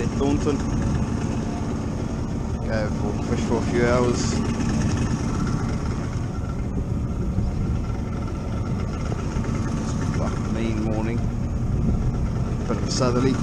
bit daunting. Go for fish for a few hours. Well, mean morning. Bit of a southerly.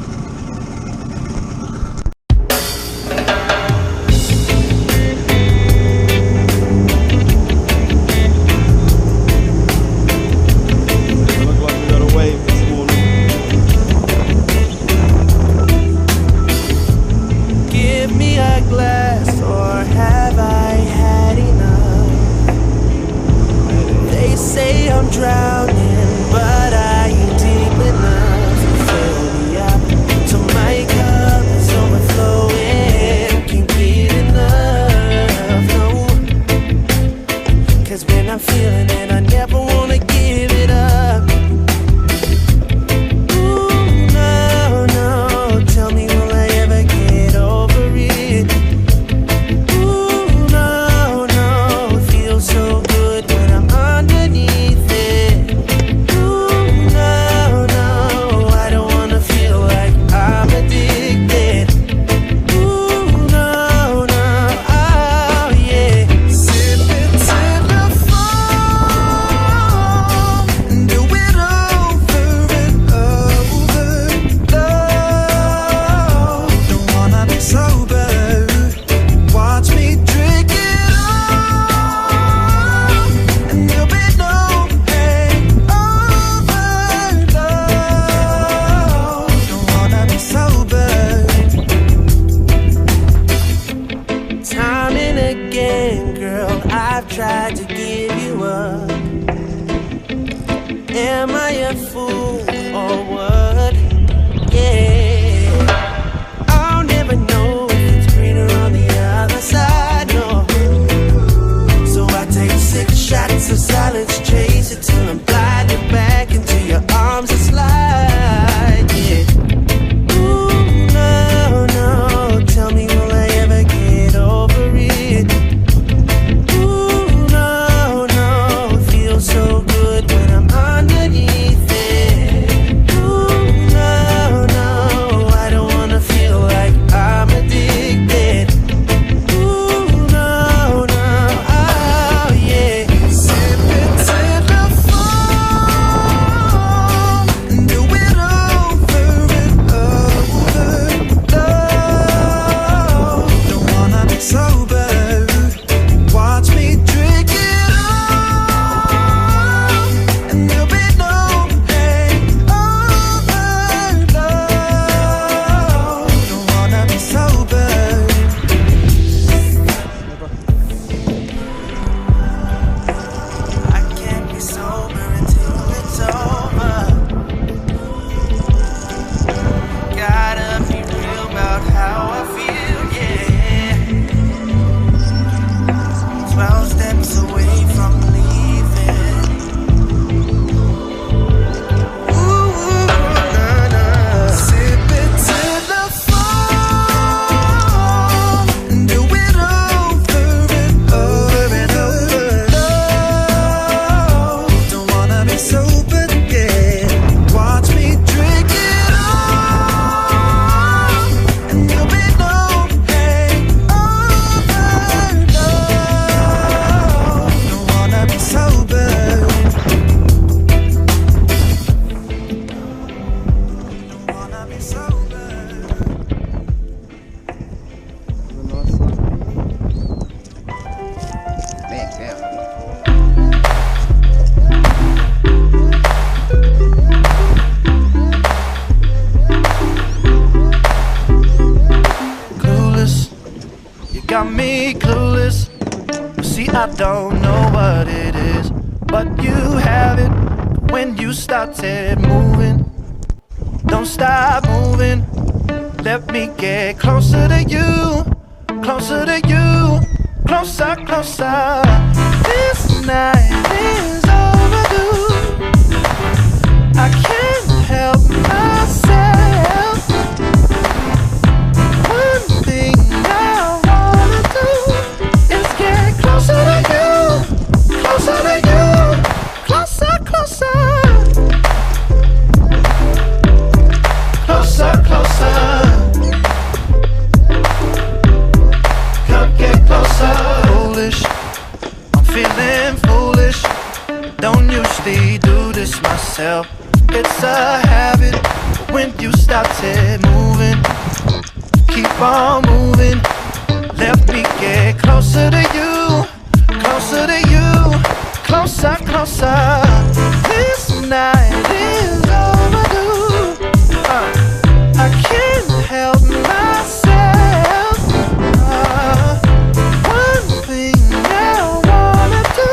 Got me clueless. See, I don't know what it is, but you have it when you started moving. Don't stop moving. Let me get closer to you, closer to you, closer, closer. This night is overdue. I can't help myself. One thing I wanna do is get closer to you, closer to you, closer, closer, closer, closer. Don't usually do this myself. It's a habit, but when you started moving, keep on moving. Let me get closer to you, closer to you, closer, closer. This night is overdue. I can't help myself. One thing I wanna do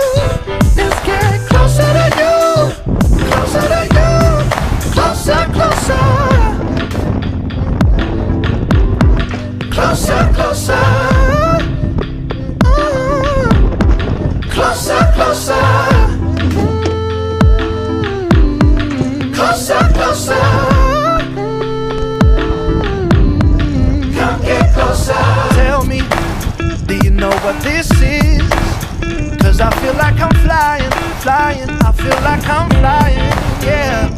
is get closer to you, closer to you, closer, closer, closer, closer, closer, closer, closer, closer. Come get closer. Tell me, do you know what this is? 'Cause I feel like I'm flying, flying. I feel like I'm flying, yeah.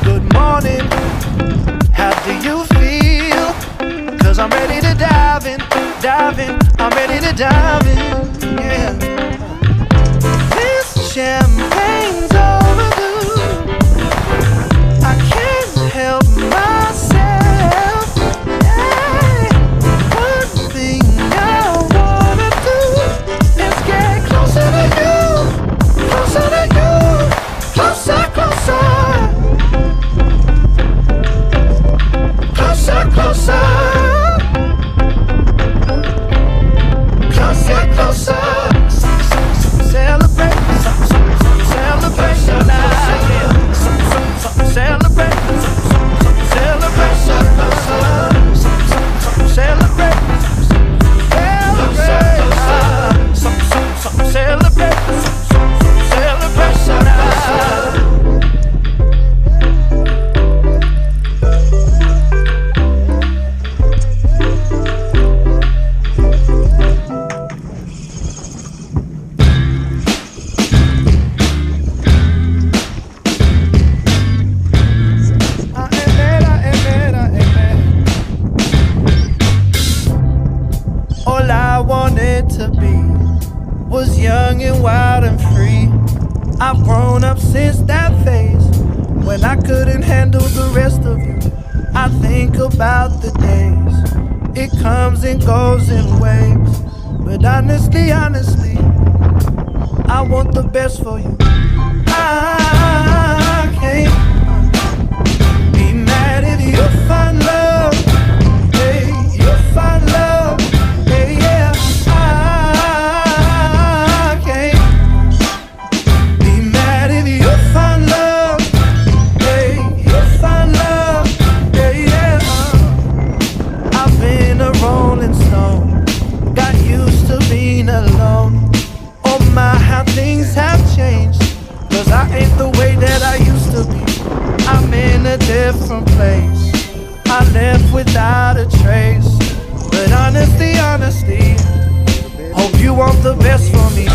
Good morning, how do you feel? 'Cause I'm ready to dive in, dive in. I'm ready to dive in, yeah. This champagne's overdue. I can't help myself. Yeah. One thing I wanna do is get closer to you, closer to you, closer, closer, closer, closer, closer, closer. Celebrate, celebration now. Celebrate, celebrate, celebrate, celebrate, celebrate, celebration now. All I wanted to be was young and wild and free. I've grown up since that phase when I couldn't handle the rest of you. I think about the days, it comes and goes in waves. But honestly, honestly, I want the best for you. I can't be mad if you find love. Hey, you find love. Hey, yeah. I can't be mad if you find love. Hey, you find love. Hey, yeah. I've been a rolling stone, got used to being alone. Oh my, how things have changed. 'Cause I ain't the way that I used to be. I'm in a different place, I left without a trace. But honestly, honestly, hope you want the best for me.